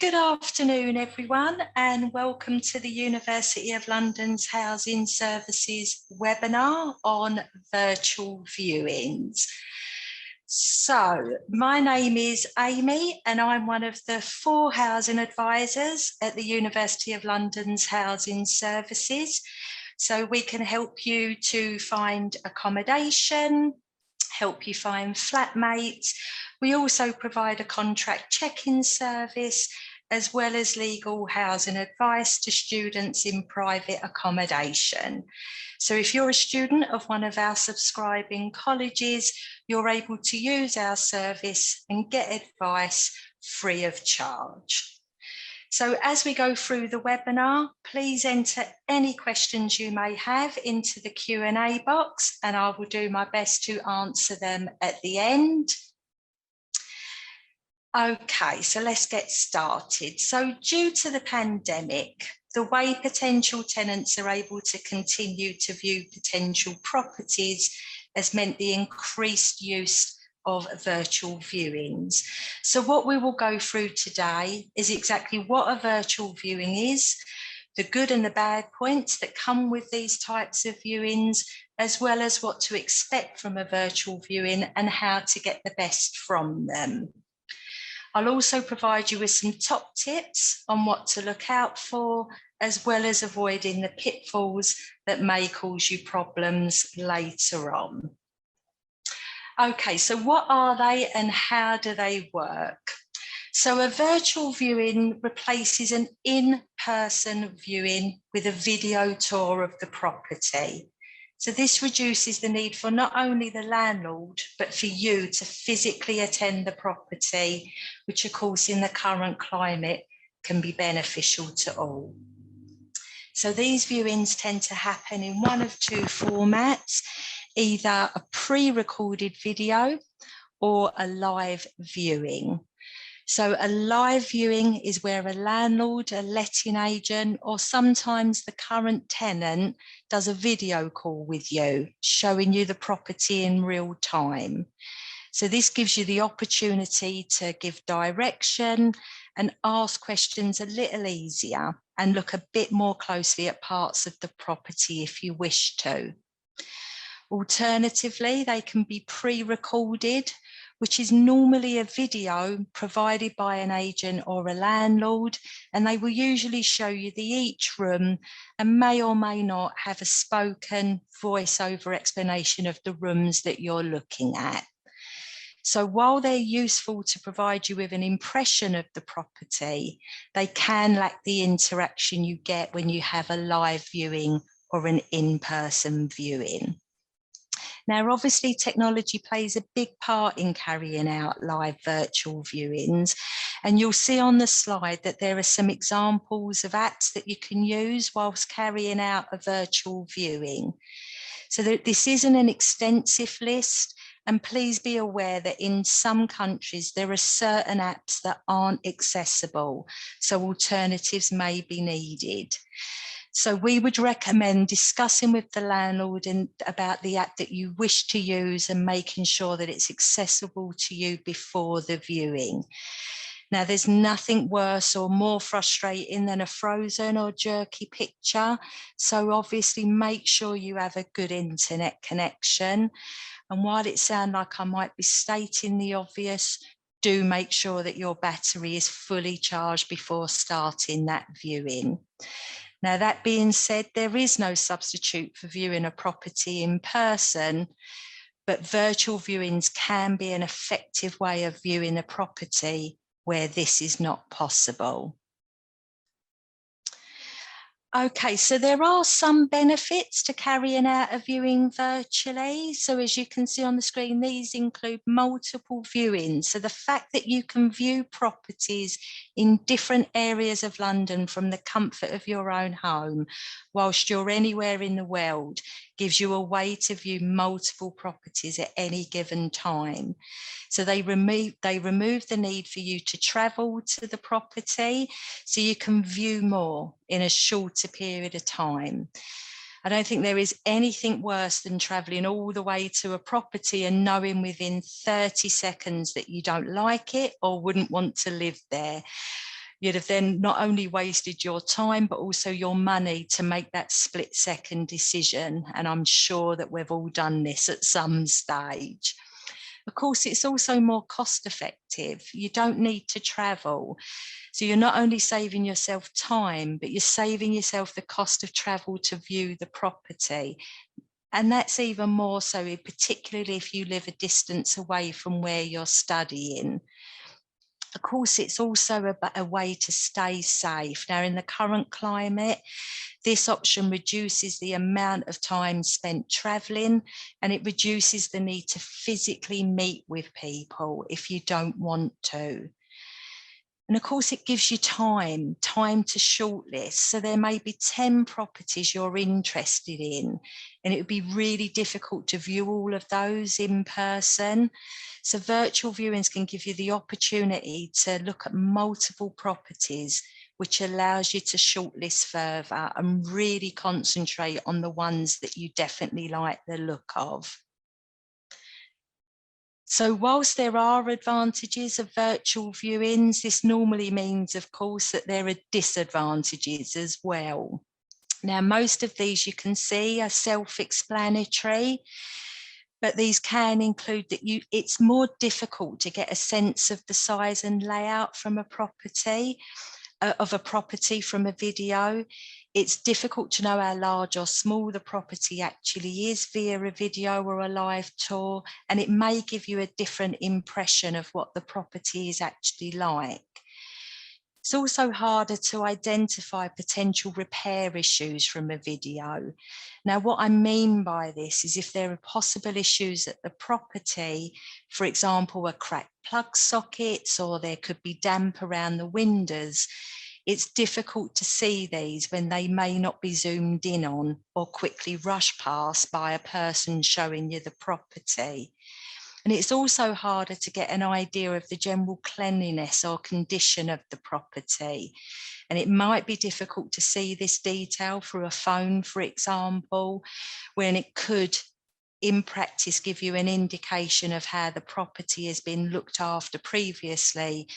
Good afternoon, everyone, and welcome to the University of London's Housing Services webinar on virtual viewings. So, my name is Amy, and I'm one of the 4 housing advisors at the University of London's Housing Services. So, we can help you to find accommodation, help you find flatmates. We also provide a contract check-in service, as well as legal housing advice to students in private accommodation. So if you're a student of one of our subscribing colleges, you're able to use our service and get advice free of charge. So as we go through the webinar, please enter any questions you may have into the Q&A box, and I will do my best to answer them at the end. Okay, so let's get started. So due to the pandemic, the way potential tenants are able to continue to view potential properties has meant the increased use of virtual viewings. So what we will go through today is exactly what a virtual viewing is, the good and the bad points that come with these types of viewings, as well as what to expect from a virtual viewing and how to get the best from them. I'll also provide you with some top tips on what to look out for, as well as avoiding the pitfalls that may cause you problems later on. Okay, so what are they and how do they work? So a virtual viewing replaces an in-person viewing with a video tour of the property. So this reduces the need for not only the landlord, but for you to physically attend the property, which of course in the current climate can be beneficial to all. So these viewings tend to happen in one of 2 formats, either a pre-recorded video or a live viewing. So a live viewing is where a landlord, a letting agent, or sometimes the current tenant does a video call with you, showing you the property in real time. So this gives you the opportunity to give direction and ask questions a little easier and look a bit more closely at parts of the property if you wish to. Alternatively, they can be pre-recorded, which is normally a video provided by an agent or a landlord, and they will usually show you each room and may or may not have a spoken voiceover explanation of the rooms that you're looking at. So while they're useful to provide you with an impression of the property, they can lack the interaction you get when you have a live viewing or an in-person viewing. Now, obviously, technology plays a big part in carrying out live virtual viewings, and you'll see on the slide that there are some examples of apps that you can use whilst carrying out a virtual viewing. So this isn't an extensive list, and please be aware that in some countries there are certain apps that aren't accessible, so alternatives may be needed. So we would recommend discussing with the landlord about the app that you wish to use and making sure that it's accessible to you before the viewing. Now, there's nothing worse or more frustrating than a frozen or jerky picture. So obviously make sure you have a good internet connection. And while it sounds like I might be stating the obvious, do make sure that your battery is fully charged before starting that viewing. Now, that being said, there is no substitute for viewing a property in person, but virtual viewings can be an effective way of viewing a property where this is not possible. Okay, so there are some benefits to carrying out a viewing virtually. So as you can see on the screen, these include multiple viewings. So the fact that you can view properties in different areas of London from the comfort of your own home, whilst you're anywhere in the world, gives you a way to view multiple properties at any given time. So they remove the need for you to travel to the property, so you can view more in a shorter period of time. I don't think there is anything worse than travelling all the way to a property and knowing within 30 seconds that you don't like it or wouldn't want to live there. You'd have then not only wasted your time, but also your money to make that split-second decision. And I'm sure that we've all done this at some stage. Of course, it's also more cost effective. You don't need to travel. So you're not only saving yourself time, but you're saving yourself the cost of travel to view the property. And that's even more so, particularly if you live a distance away from where you're studying. Of course, it's also a way to stay safe. Now, in the current climate, this option reduces the amount of time spent travelling, and it reduces the need to physically meet with people if you don't want to. And of course, it gives you time to shortlist. So there may be 10 properties you're interested in, and it would be really difficult to view all of those in person. So virtual viewings can give you the opportunity to look at multiple properties, which allows you to shortlist further and really concentrate on the ones that you definitely like the look of. So whilst there are advantages of virtual viewings, this normally means, of course, that there are disadvantages as well. Now, most of these you can see are self-explanatory, but these can include that it's more difficult to get a sense of the size and layout from a property, from a video. It's difficult to know how large or small the property actually is via a video or a live tour, and it may give you a different impression of what the property is actually like. It's also harder to identify potential repair issues from a video. Now, what I mean by this is if there are possible issues at the property, for example, a cracked plug sockets, or there could be damp around the windows, it's difficult to see these when they may not be zoomed in on or quickly rushed past by a person showing you the property. And it's also harder to get an idea of the general cleanliness or condition of the property. And it might be difficult to see this detail through a phone, for example, when it could, in practice, give you an indication of how the property has been looked after previously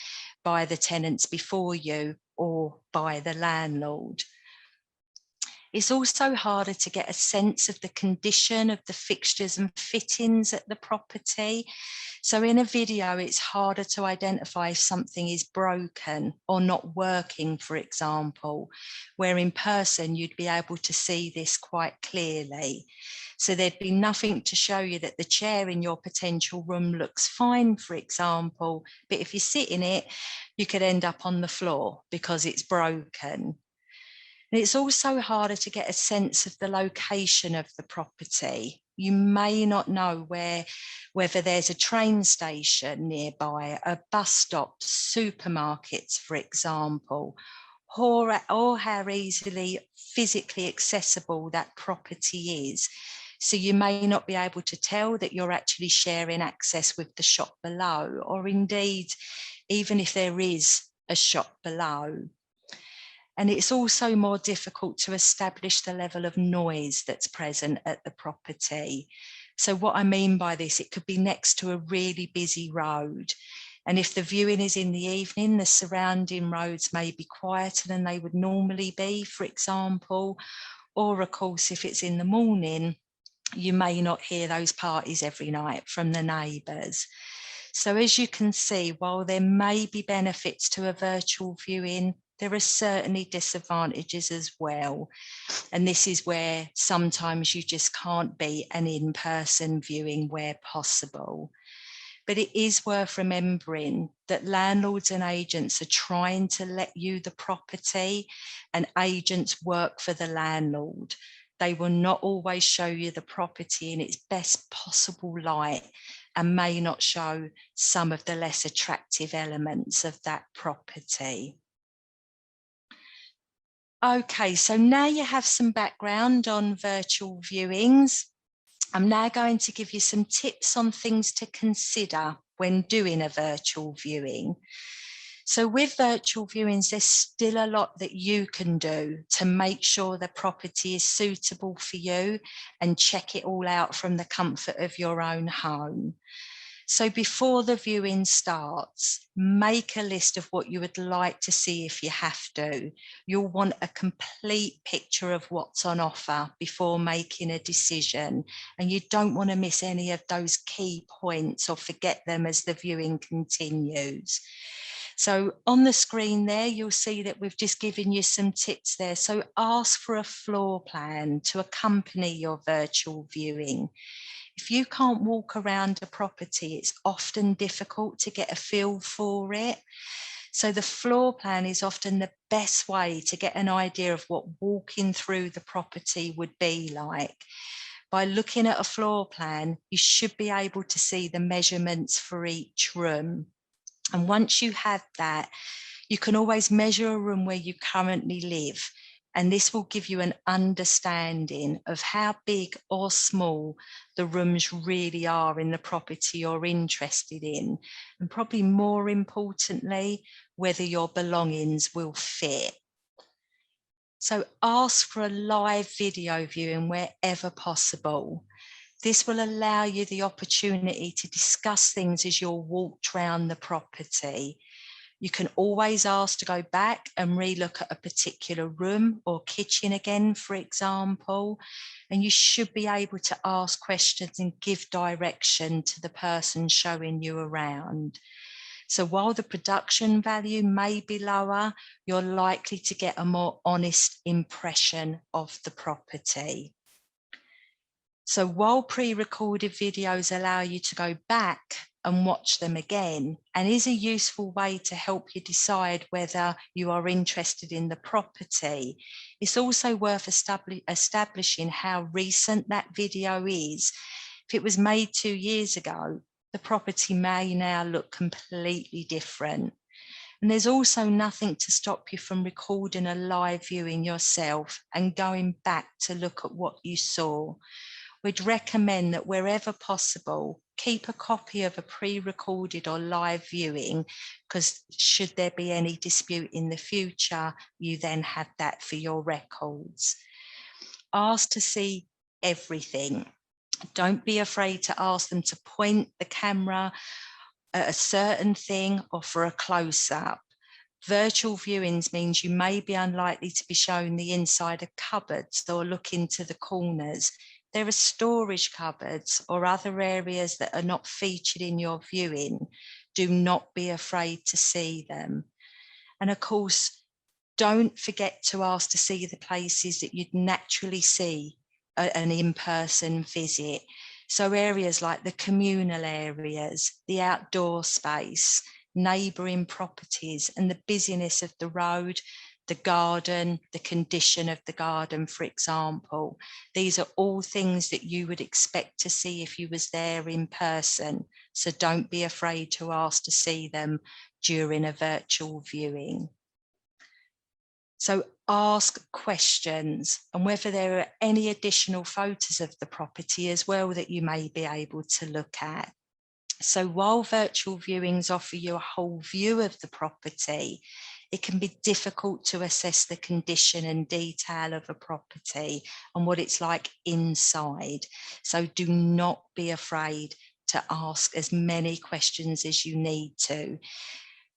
by the tenants before you or by the landlord. It's also harder to get a sense of the condition of the fixtures and fittings at the property. So in a video, it's harder to identify if something is broken or not working, for example, where in person you'd be able to see this quite clearly. So there'd be nothing to show you that the chair in your potential room looks fine, for example, but if you sit in it, you could end up on the floor because it's broken. And it's also harder to get a sense of the location of the property. You may not know whether there's a train station nearby, a bus stop, supermarkets, for example, or how easily physically accessible that property is. So you may not be able to tell that you're actually sharing access with the shop below, or indeed, even if there is a shop below. And it's also more difficult to establish the level of noise that's present at the property. So what I mean by this, it could be next to a really busy road. And if the viewing is in the evening, the surrounding roads may be quieter than they would normally be, for example. Or of course, if it's in the morning, you may not hear those parties every night from the neighbours. So as you can see, while there may be benefits to a virtual viewing, there are certainly disadvantages as well. And this is where sometimes you just can't beat an in-person viewing where possible. But it is worth remembering that landlords and agents are trying to let you the property, and agents work for the landlord. They will not always show you the property in its best possible light and may not show some of the less attractive elements of that property. Okay, so now you have some background on virtual viewings. I'm now going to give you some tips on things to consider when doing a virtual viewing. So with virtual viewings, there's still a lot that you can do to make sure the property is suitable for you and check it all out from the comfort of your own home. So before the viewing starts, make a list of what you would like to see if you have to. You'll want a complete picture of what's on offer before making a decision, and you don't want to miss any of those key points or forget them as the viewing continues. So on the screen there, you'll see that we've just given you some tips there. So ask for a floor plan to accompany your virtual viewing. If you can't walk around a property, it's often difficult to get a feel for it. So the floor plan is often the best way to get an idea of what walking through the property would be like. By looking at a floor plan, you should be able to see the measurements for each room. And once you have that, you can always measure a room where you currently live. And this will give you an understanding of how big or small the rooms really are in the property you're interested in. And probably more importantly, whether your belongings will fit. So ask for a live video viewing wherever possible. This will allow you the opportunity to discuss things as you're walked around the property. You can always ask to go back and relook at a particular room or kitchen again, for example, and you should be able to ask questions and give direction to the person showing you around. So while the production value may be lower, you're likely to get a more honest impression of the property. So while pre-recorded videos allow you to go back and watch them again, and is a useful way to help you decide whether you are interested in the property, it's also worth establishing how recent that video is. If it was made 2 years ago, the property may now look completely different. And there's also nothing to stop you from recording a live viewing yourself and going back to look at what you saw. We'd recommend that wherever possible, keep a copy of a pre-recorded or live viewing, because should there be any dispute in the future, you then have that for your records. Ask to see everything. Don't be afraid to ask them to point the camera at a certain thing or for a close-up. Virtual viewings means you may be unlikely to be shown the inside of cupboards or look into the corners. There are storage cupboards or other areas that are not featured in your viewing. Do not be afraid to see them. And of course, don't forget to ask to see the places that you'd naturally see an in-person visit. So areas like the communal areas, the outdoor space, neighbouring properties, and the busyness of the road, the garden, the condition of the garden, for example. These are all things that you would expect to see if you was there in person. So don't be afraid to ask to see them during a virtual viewing. So ask questions, and whether there are any additional photos of the property as well that you may be able to look at. So while virtual viewings offer you a whole view of the property, it can be difficult to assess the condition and detail of a property and what it's like inside. So do not be afraid to ask as many questions as you need to,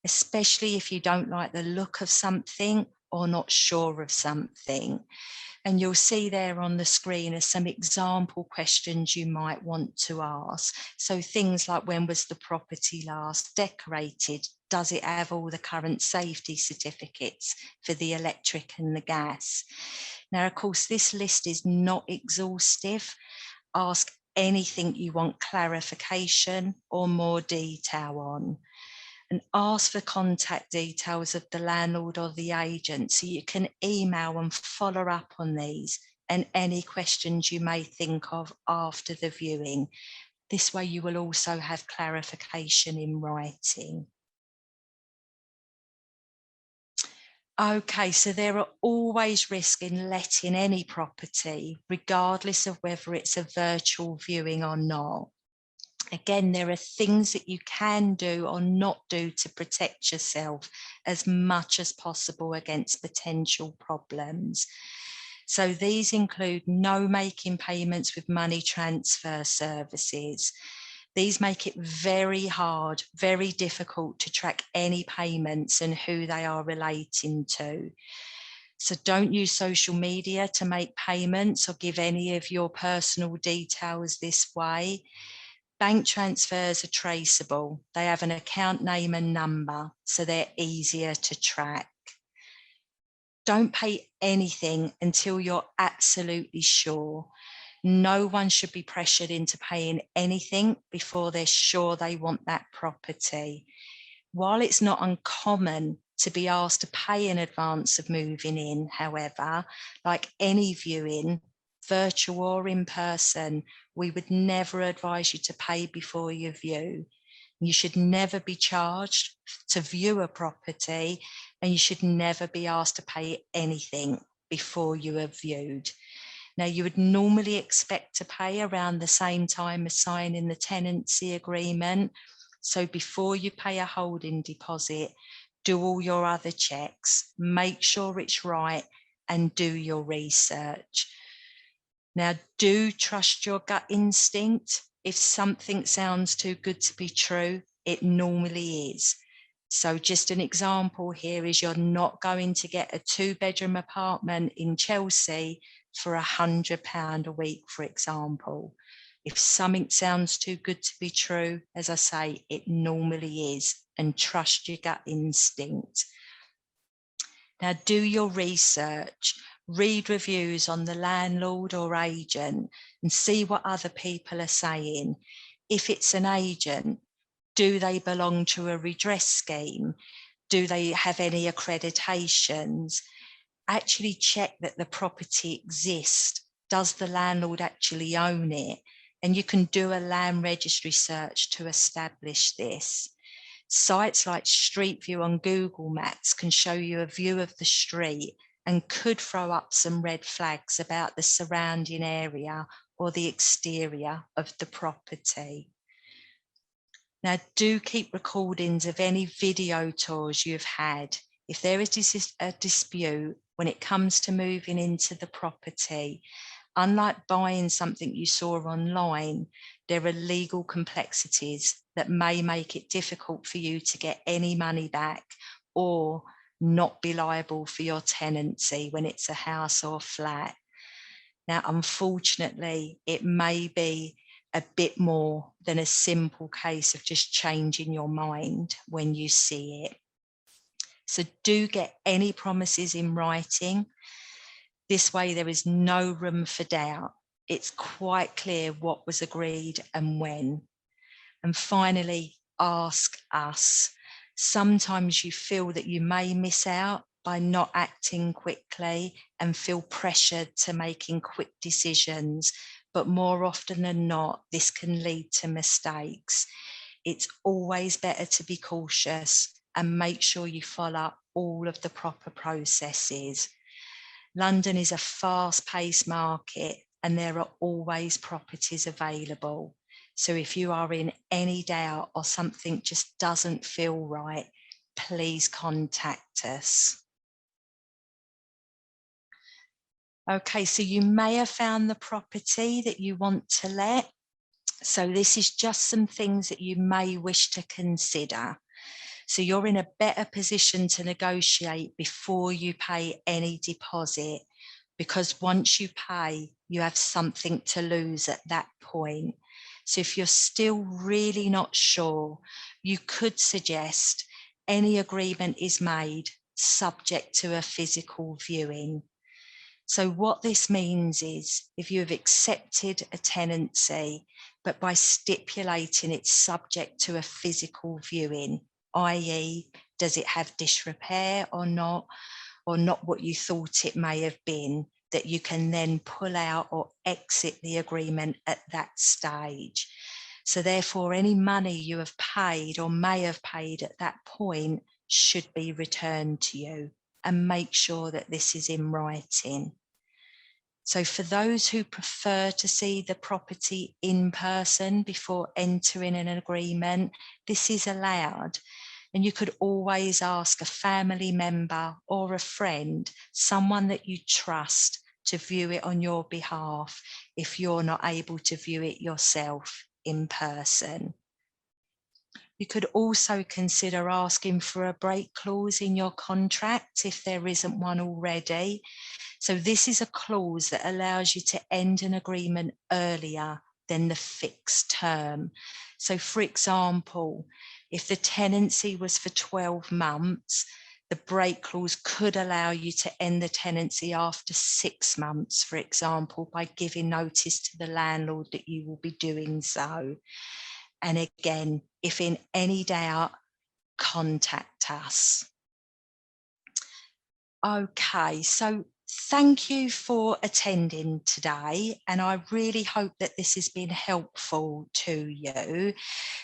especially if you don't like the look of something or not sure of something. And you'll see there on the screen are some example questions you might want to ask. So things like, when was the property last decorated? Does it have all the current safety certificates for the electric and the gas? Now, of course, this list is not exhaustive. Ask anything you want clarification or more detail on. And ask for contact details of the landlord or the agent so you can email and follow up on these and any questions you may think of after the viewing. This way you will also have clarification in writing. Okay, so there are always risks in letting any property, regardless of whether it's a virtual viewing or not. Again, there are things that you can do or not do to protect yourself as much as possible against potential problems. So these include no making payments with money transfer services. These make it very hard, very difficult to track any payments and who they are relating to. So don't use social media to make payments or give any of your personal details this way. Bank transfers are traceable. They have an account name and number, so they're easier to track. Don't pay anything until you're absolutely sure. No one should be pressured into paying anything before they're sure they want that property. While it's not uncommon to be asked to pay in advance of moving in, however, like any viewing, virtual or in person, we would never advise you to pay before you view. You should never be charged to view a property, and you should never be asked to pay anything before you have viewed. Now, you would normally expect to pay around the same time as signing the tenancy agreement. So before you pay a holding deposit, do all your other checks, make sure it's right, and do your research. Now, do trust your gut instinct. If something sounds too good to be true, it normally is. So just an example here is you're not going to get a 2-bedroom apartment in Chelsea for £100 a week, for example. If something sounds too good to be true, as I say, it normally is, and trust your gut instinct. Now, do your research, read reviews on the landlord or agent and see what other people are saying. If it's an agent, do they belong to a redress scheme? Do they have any accreditations? Actually check that the property exists. Does the landlord actually own it? And you can do a land registry search to establish this. Sites like Street View on Google Maps can show you a view of the street and could throw up some red flags about the surrounding area or the exterior of the property. Now, do keep recordings of any video tours you've had. If there is a dispute when it comes to moving into the property, unlike buying something you saw online, there are legal complexities that may make it difficult for you to get any money back or not be liable for your tenancy when it's a house or flat. Now, unfortunately, it may be a bit more than a simple case of just changing your mind when you see it. So do get any promises in writing. This way there is no room for doubt. It's quite clear what was agreed and when. And finally, ask us. Sometimes you feel that you may miss out by not acting quickly and feel pressured to making quick decisions. But more often than not, this can lead to mistakes. It's always better to be cautious and make sure you follow all of the proper processes. London is a fast-paced market and there are always properties available. So if you are in any doubt or something just doesn't feel right, please contact us. Okay, so you may have found the property that you want to let. So this is just some things that you may wish to consider. So you're in a better position to negotiate before you pay any deposit, because once you pay, you have something to lose at that point. So if you're still really not sure, you could suggest any agreement is made subject to a physical viewing. So what this means is if you have accepted a tenancy, but by stipulating it's subject to a physical viewing, i.e., does it have disrepair or not what you thought it may have been, that you can then pull out or exit the agreement at that stage. So therefore, any money you have paid or may have paid at that point should be returned to you, and make sure that this is in writing. So for those who prefer to see the property in person before entering an agreement, this is allowed. And you could always ask a family member or a friend, someone that you trust, to view it on your behalf if you're not able to view it yourself in person. You could also consider asking for a break clause in your contract if there isn't one already. So this is a clause that allows you to end an agreement earlier than the fixed term. So for example, if the tenancy was for 12 months, the break clause could allow you to end the tenancy after 6 months, for example, by giving notice to the landlord that you will be doing so. And again, if in any doubt, contact us. Okay, so thank you for attending today, and I really hope that this has been helpful to you.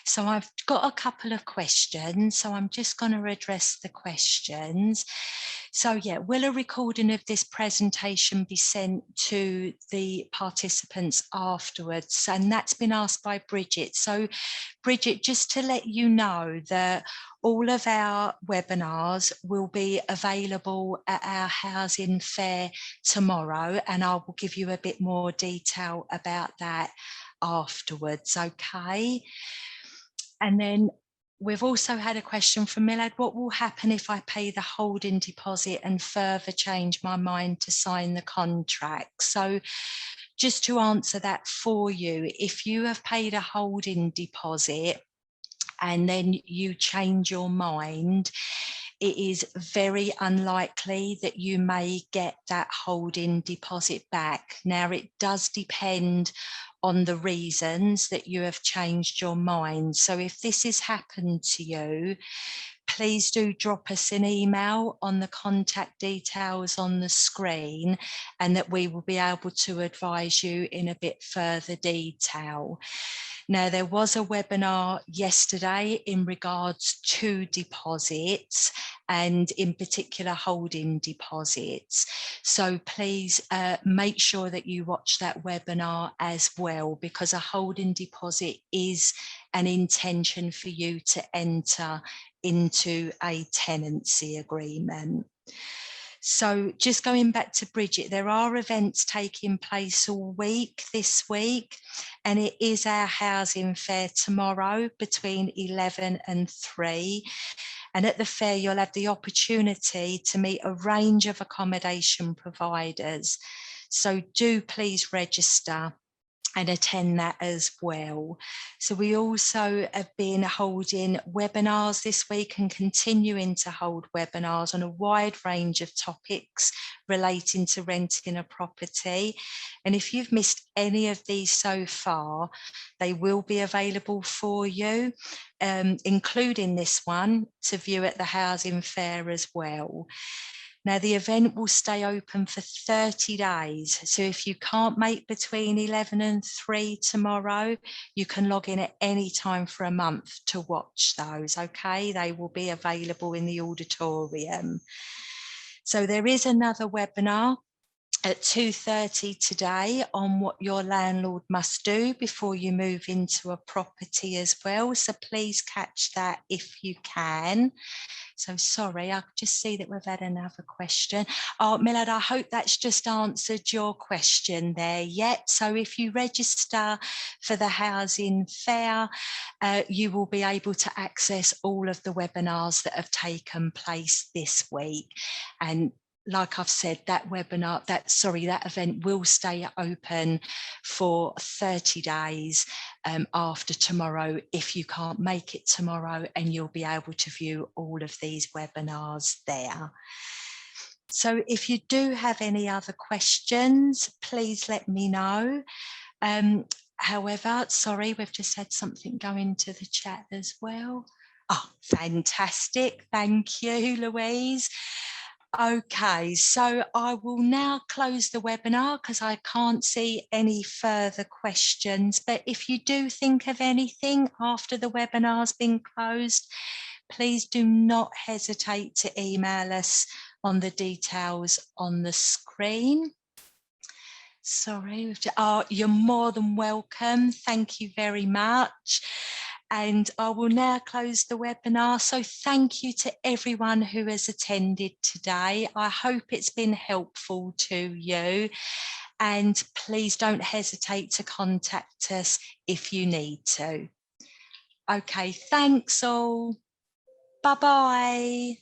So I've got a couple of questions, so I'm just going to address the questions. So yeah, will a recording of this presentation be sent to the participants afterwards? And that's been asked by Bridget. So Bridget, just to let you know that all of our webinars will be available at our housing fair tomorrow, and I will give you a bit more detail about that afterwards, okay? And then we've also had a question from Milad. What will happen if I pay the holding deposit and further change my mind to sign the contract? So just to answer that for you, if you have paid a holding deposit and then you change your mind, it is very unlikely that you may get that holding deposit back. Now, it does depend on the reasons that you have changed your mind. So if this has happened to you, please do drop us an email on the contact details on the screen, and that we will be able to advise you in a bit further detail. Now, there was a webinar yesterday in regards to deposits, and in particular holding deposits. So please make sure that you watch that webinar as well, because a holding deposit is an intention for you to enter into a tenancy agreement. So just going back to Bridget, there are events taking place all week this week, and it is our housing fair tomorrow between 11 and 3. And at the fair, you'll have the opportunity to meet a range of accommodation providers. So do please register and attend that as well. So we also have been holding webinars this week and continuing to hold webinars on a wide range of topics relating to renting a property. And if you've missed any of these so far, they will be available for you, including this one, to view at the housing fair as well. Now, the event will stay open for 30 days. So if you can't make between 11 and 3 tomorrow, you can log in at any time for a month to watch those, okay? They will be available in the auditorium. So there is another webinar at 2:30 today on what your landlord must do before you move into a property as well. So please catch that if you can. So sorry, I just see that we've had another question. Oh, Milad, I hope that's just answered your question there yet. So if you register for the housing fair, you will be able to access all of the webinars that have taken place this week. And like I've said, that webinar, that event will stay open for 30 days after tomorrow if you can't make it tomorrow, and you'll be able to view all of these webinars there. So if you do have any other questions, please let me know. However, sorry, we've just had something go into the chat as well. Oh, fantastic. Thank you, Louise. Okay, so I will now close the webinar because I can't see any further questions. But if you do think of anything after the webinar's been closed, please do not hesitate to email us on the details on the screen. Sorry, you're more than welcome. Thank you very much. And I will now close the webinar. So thank you to everyone who has attended today. I hope it's been helpful to you. and please don't hesitate to contact us if you need to. Okay, thanks all. Bye-bye.